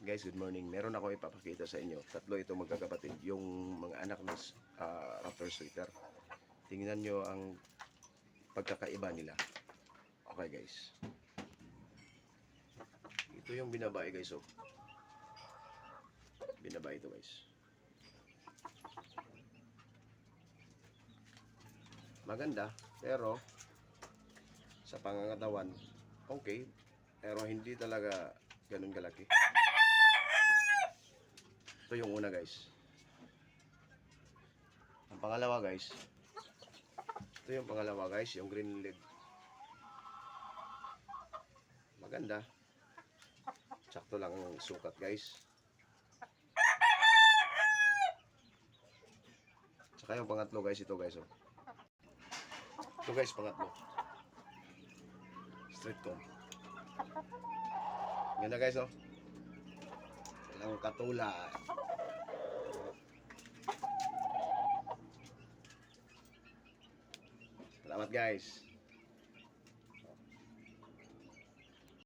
Guys, good morning. Meron ako ipapakita sa inyo. Tatlo ito magkakapatid. Yung mga anak ng Raptor Sweater. Tingnan nyo ang pagkakaiba nila. Okay guys. Ito yung binabae guys. Oh. Binabae ito guys. Maganda. Pero sa pangangatawan, okay. Pero hindi talaga ganun kalaki. Ito yung una guys. Ang pangalawa guys. Ito yung pangalawa guys, yung green leg. Maganda. Sakto lang ang sukat guys. Saka yung pangatlo guys, ito guys. Oh. Ito guys, pangatlo. Straight comb. Ganda guys oh. Walang katulad. Salamat guys.